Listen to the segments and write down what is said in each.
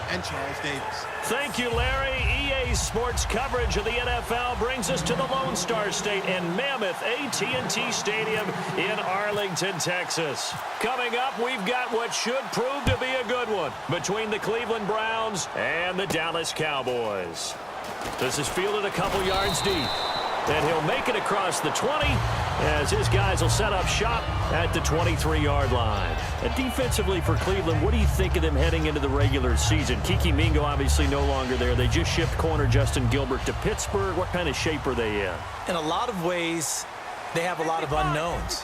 and Charles Davis. Thank you, Larry. EA Sports coverage of the NFL brings us to the Lone Star State and Mammoth AT&T Stadium in Arlington, Texas. Coming up, we've got what should prove to be a good one between the Cleveland Browns and the Dallas Cowboys. This is fielded a couple yards deep. And he'll make it across the 20 as his guys will set up shop at the 23-yard line. Defensively for Cleveland, what do you think of them heading into the regular season? Kiki Mingo obviously no longer there. They just shipped corner Justin Gilbert to Pittsburgh. What kind of shape are they in? In a lot of ways, they have a lot of unknowns.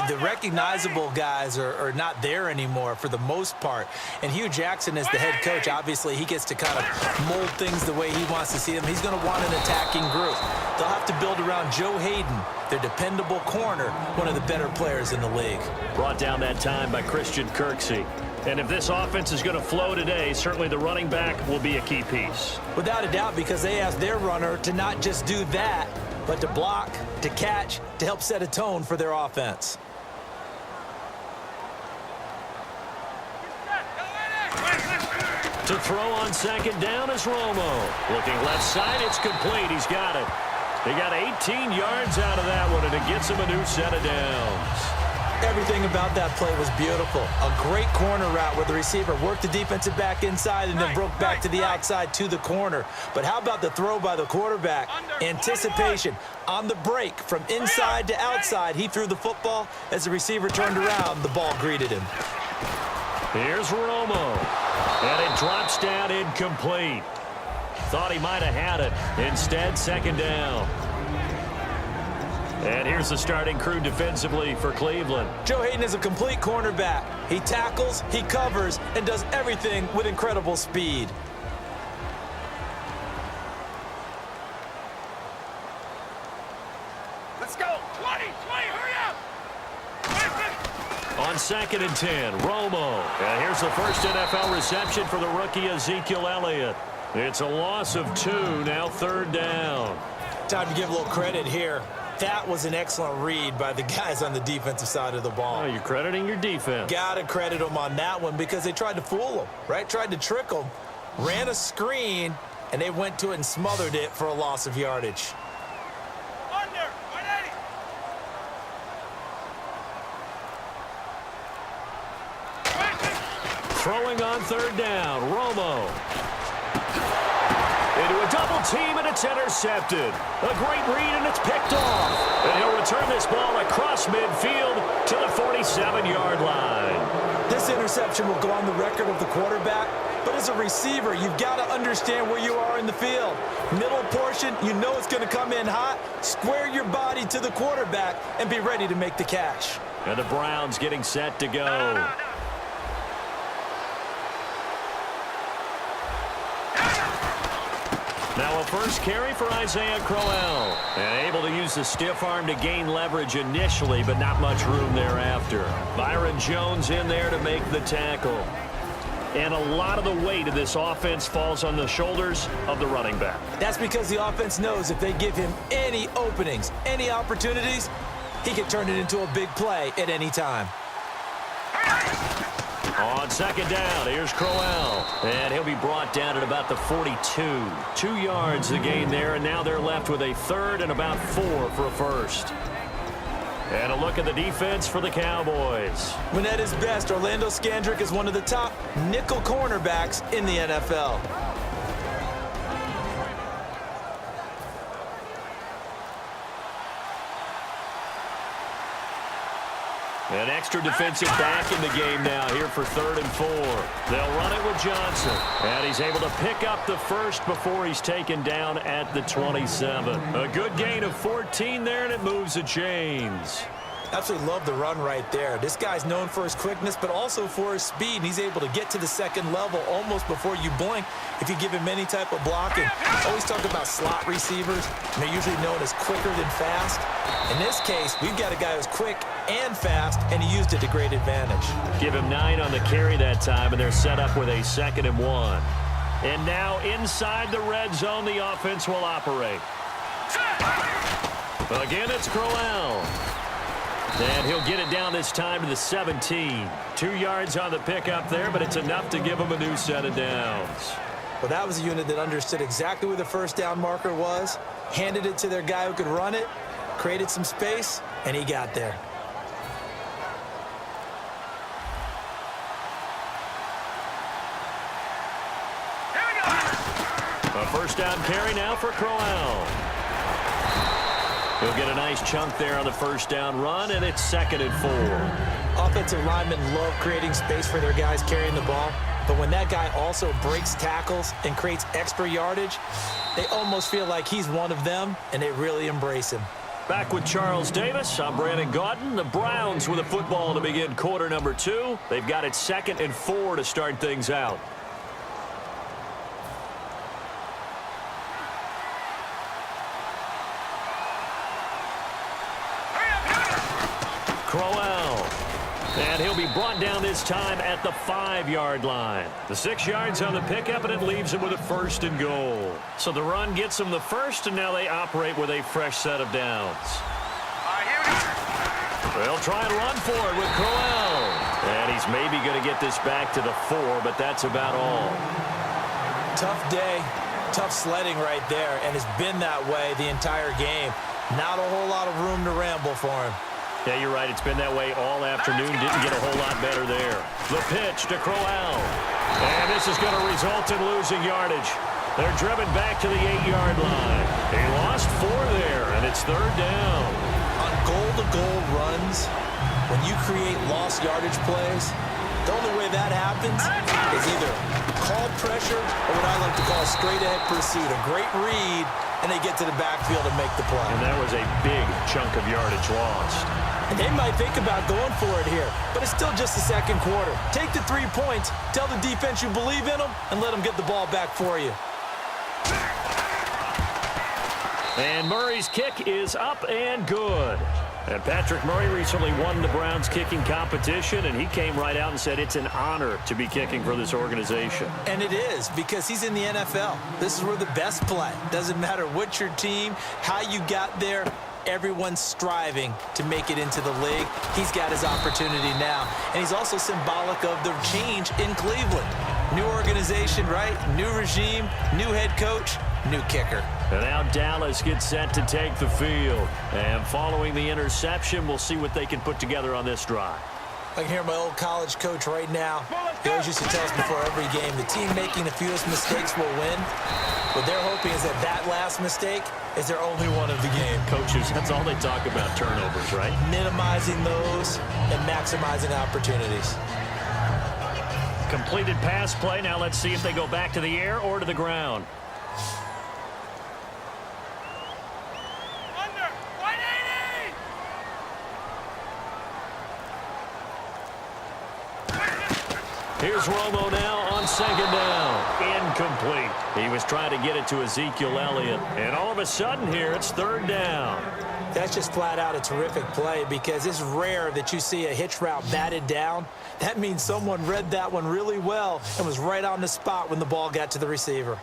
The recognizable guys are not there anymore for the most part. And Hugh Jackson is the head coach. Obviously, he gets to kind of mold things the way he wants to see them. He's going to want an attacking group. They'll have to build around Joe Hayden, their dependable corner, one of the better players in the league. Brought down that time by Christian Kirksey. And if this offense is going to flow today, certainly the running back will be a key piece. Without a doubt, because they ask their runner to not just do that, but to block, to catch, to help set a tone for their offense. To throw on second down is Romo. Looking left side, it's complete. He's got it. He got 18 yards out of that one, and it gets him a new set of downs. Everything about that play was beautiful. A great corner route where the receiver worked the defensive back inside and then broke back to the outside to the corner. But how about the throw by the quarterback? Anticipation on the break from inside to outside. He threw the football. As the receiver turned around, the ball greeted him. Here's Romo. And it drops down incomplete. Thought he might have had it. Instead, second down. And here's the starting crew defensively for Cleveland. Joe Hayden is a complete cornerback. He tackles, he covers, and does everything with incredible speed. Let's go. 20, hurry up. On second and 10, Romo. And here's the first NFL reception for the rookie Ezekiel Elliott. It's a loss of 2, now third down. Time to give a little credit here. That was an excellent read by the guys on the defensive side of the ball. Oh, you're crediting your defense. Got to credit them on that one because they tried to fool them, right? Tried to trick them, ran a screen, and they went to it and smothered it for a loss of yardage. Under, 180. Throwing on third down, Romo. Into a double team, and it's intercepted. A great read, and it's picked off. And he'll return this ball across midfield to the 47-yard line. This interception will go on the record of the quarterback, but as a receiver, you've got to understand where you are in the field. Middle portion, you know it's going to come in hot. Square your body to the quarterback and be ready to make the catch. And the Browns getting set to go. Now a first carry for Isaiah Crowell. And able to use the stiff arm to gain leverage initially, but not much room thereafter. Byron Jones in there to make the tackle. And a lot of the weight of this offense falls on the shoulders of the running back. That's because the offense knows if they give him any openings, any opportunities, he can turn it into a big play at any time. On second down, here's Crowell. And he'll be brought down at about the 42. 2 yards the gain there, and now they're left with a third and about 4 for a first. And a look at the defense for the Cowboys. When at his best, Orlando Scandrick is one of the top nickel cornerbacks in the NFL. An extra defensive back in the game now here for third and 4. They'll run it with Johnson. And he's able to pick up the first before he's taken down at the 27. A good gain of 14 there, and it moves the chains. Absolutely love the run right there. This guy's known for his quickness, but also for his speed. And he's able to get to the second level almost before you blink if you give him any type of blocking. Always talk about slot receivers. And they're usually known as quicker than fast. In this case, we've got a guy who's quick and fast, and he used it to great advantage. Give him 9 on the carry that time, and they're set up with a 2nd and 1. And now inside the red zone, the offense will operate. Again, it's Crowell. And he'll get it down this time to the 17. 2 yards on the pickup there, but it's enough to give him a new set of downs. Well, that was a unit that understood exactly where the first down marker was, handed it to their guy who could run it, created some space, and he got there. A first down carry now for Crowell. He'll get a nice chunk there on the first down run, and it's 2nd and 4. Offensive linemen love creating space for their guys carrying the ball, but when that guy also breaks tackles and creates extra yardage, they almost feel like he's one of them, and they really embrace him. Back with Charles Davis, I'm Brandon Gaudin. The Browns with a football to begin quarter number 2. They've got it 2nd and 4 to start things out. Crowell. And he'll be brought down this time at the 5-yard line. The 6 yards on the pickup, and it leaves him with a 1st and goal. So the run gets them the first, and now they operate with a fresh set of downs. They'll try and run for it with Crowell. And he's maybe going to get this back to the 4, but that's about all. Tough day, tough sledding right there, and it's been that way the entire game. Not a whole lot of room to ramble for him. Yeah, you're right. It's been that way all afternoon. Didn't get a whole lot better there. The pitch to Crowell. And this is going to result in losing yardage. They're driven back to the 8-yard line. They lost 4 there, and it's 3rd down. On goal-to-goal runs, when you create lost yardage plays, the only way that happens is either call pressure or what I like to call straight-ahead pursuit. A great read, and they get to the backfield and make the play. And that was a big chunk of yardage lost. And they might think about going for it here, but it's still just the 2nd quarter. Take the 3 points, tell the defense you believe in them, and let them get the ball back for you. And Murray's kick is up and good. And Patrick Murray recently won the Browns kicking competition, and he came right out and said it's an honor to be kicking for this organization. And it is, because he's in the NFL. This is where the best play. Doesn't matter what your team, how you got there, everyone's striving to make it into the league. He's got his opportunity now. And he's also symbolic of the change in Cleveland. New organization, right? New regime, new head coach, new kicker. And now Dallas gets set to take the field. And following the interception, we'll see what they can put together on this drive. I can hear my old college coach right now. He always used to tell us before every game, the team making the fewest mistakes will win. What they're hoping is that that last mistake is their only one of the game. Coaches, that's all they talk about, turnovers, right? Minimizing those and maximizing opportunities. Completed pass play. Now let's see if they go back to the air or to the ground. Under 180. Here's Romo now on 2nd down. Incomplete. He was trying to get it to Ezekiel Elliott. And all of a sudden here, it's 3rd down. That's just flat out a terrific play, because it's rare that you see a hitch route batted down. That means someone read that one really well and was right on the spot when the ball got to the receiver.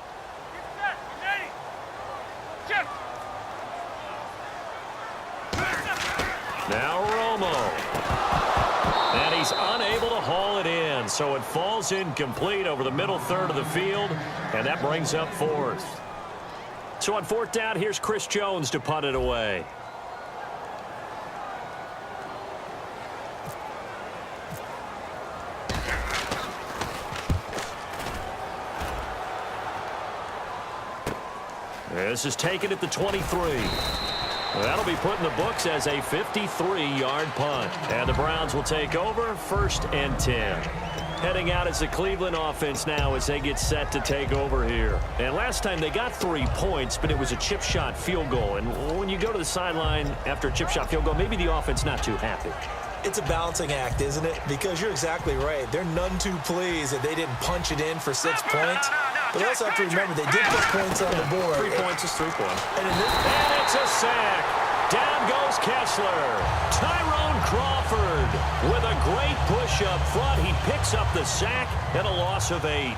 Now Romo. And he's unable to haul it in, so it falls incomplete over the middle third of the field, and that brings up 4th. So on 4th down, here's Chris Jones to punt it away. This is taken at the 23. That'll be put in the books as a 53-yard punt. And the Browns will take over 1st and 10. Heading out as the Cleveland offense now as they get set to take over here. And last time they got 3 points, but it was a chip shot field goal. And when you go to the sideline after a chip shot field goal, maybe the offense not too happy. It's a balancing act, isn't it? Because you're exactly right. They're none too pleased that they didn't punch it in for 6 points. But they also have to remember they did put points on the board. 3 points is 3 points. And it's a sack. Down goes Kessler. Tyrone Crawford with a great push up front. He picks up the sack and a loss of 8.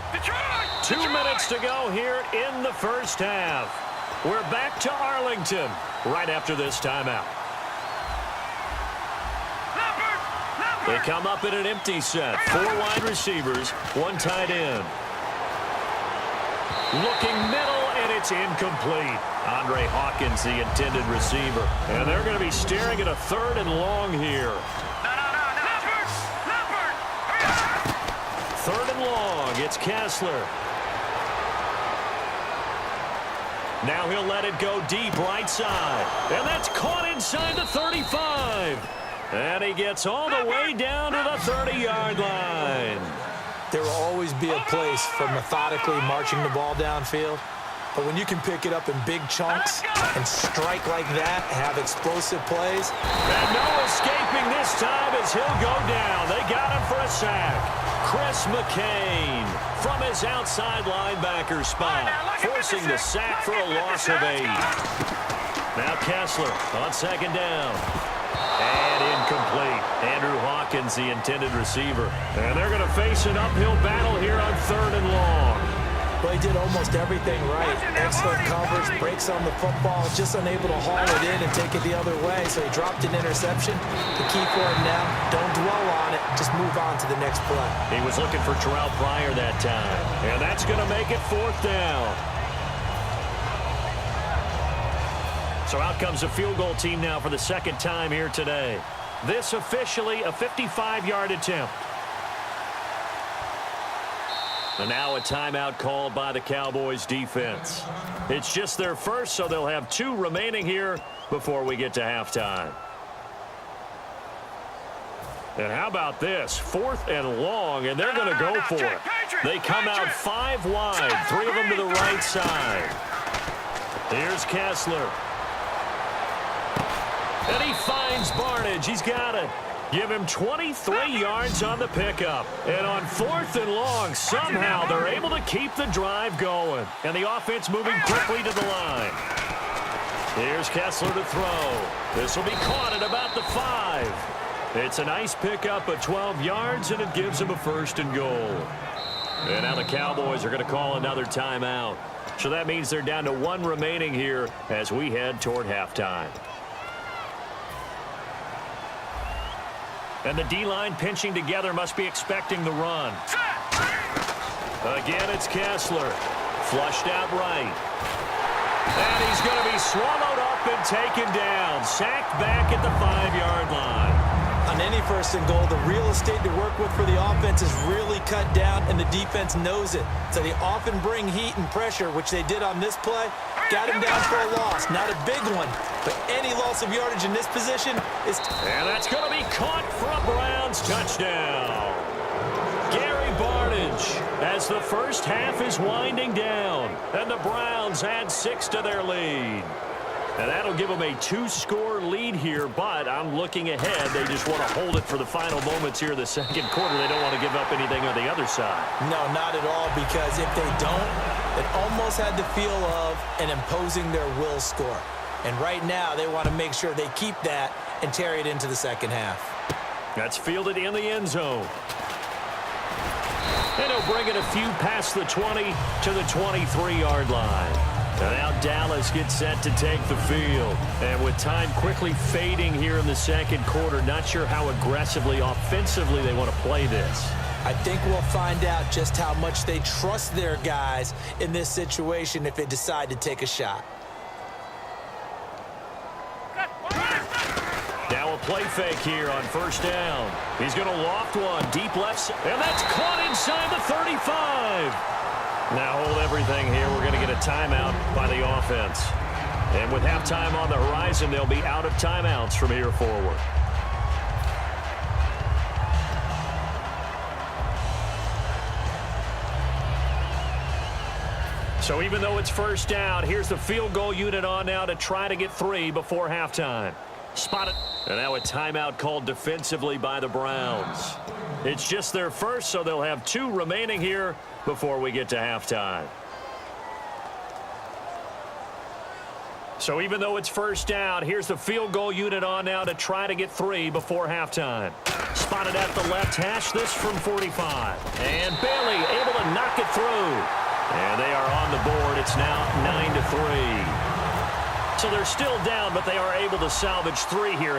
2 minutes to go here in the first half. We're back to Arlington right after this timeout. They come up in an empty set. 4 wide receivers, 1 tight end. Looking middle, and it's incomplete. Andre Hawkins, the intended receiver. And they're going to be staring at a 3rd and long here. 3rd and long. It's Kessler. Now he'll let it go deep right side. And that's caught inside the 35. And he gets all the way down to the 30-yard line. There will always be a place for methodically marching the ball downfield. But when you can pick it up in big chunks and strike like that, have explosive plays. And no escaping this time as he'll go down. They got him for a sack. Chris McCain from his outside linebacker spot, forcing the sack for a loss of 8. Now Kessler on 2nd down. And incomplete. Andrew Hawkins, the intended receiver. And they're going to face an uphill battle here on 3rd and long. Well, he did almost everything right. Excellent coverage, breaks on the football, just unable to haul it in and take it the other way. So he dropped an interception. The key for him now, don't dwell on it. Just move on to the next play. He was looking for Terrell Pryor that time. And that's going to make it 4th down. So out comes the field goal team now for the 2nd time here today. This officially a 55-yard attempt. And now a timeout called by the Cowboys defense. It's just their first, so they'll have 2 remaining here before we get to halftime. And how about this? 4th and long, and they're going to go for it. They come out 5 wide, 3 of them to the right side. Here's Kessler. And he finds Barnidge. He's got it. Give him 23 yards on the pickup. And on 4th and long, somehow they're able to keep the drive going. And the offense moving quickly to the line. Here's Kessler to throw. This will be caught at about the 5. It's a nice pickup of 12 yards, and it gives him a 1st and goal. And now the Cowboys are going to call another timeout. So that means they're down to 1 remaining here as we head toward halftime. And the D-line pinching together must be expecting the run. Again, it's Kessler. Flushed out right. And he's going to be swallowed up and taken down. Sacked back at the 5-yard line. On any 1st and goal, the real estate to work with for the offense is really cut down, and the defense knows it. So they often bring heat and pressure, which they did on this play. Got him down for a loss. Not a big one, but any loss of yardage in this position is... And that's going to be caught for a Browns touchdown. Gary Barnidge as the first half is winding down. And the Browns add 6 to their lead. And that'll give them a 2-score lead here, but I'm looking ahead. They just want to hold it for the final moments here in the 2nd quarter. They don't want to give up anything on the other side. No, not at all, because if they don't, it almost had the feel of an imposing their will score. And right now, they want to make sure they keep that and carry it into the 2nd half. That's fielded in the end zone. And he'll bring it a few past the 20 to the 23-yard line. And now Dallas gets set to take the field. And with time quickly fading here in the 2nd quarter, not sure how aggressively, offensively they want to play this. I think we'll find out just how much they trust their guys in this situation if they decide to take a shot. Now a play fake here on 1st down. He's going to loft one deep left, and that's caught inside the 35. Now hold everything here. We're going to get a timeout by the offense. And with halftime on the horizon, they'll be out of timeouts from here forward. So even though it's 1st down, here's the field goal unit on now to try to get 3 before halftime. Spotted. And now a timeout called defensively by the Browns. It's just their first, so they'll have 2 remaining here before we get to halftime. So even though it's 1st down, here's the field goal unit on now to try to get 3 before halftime. Spotted at the left hash, this from 45. And Bailey able to knock it through. And they are on the board. It's now 9-3. So they're still down, but they are able to salvage 3 here.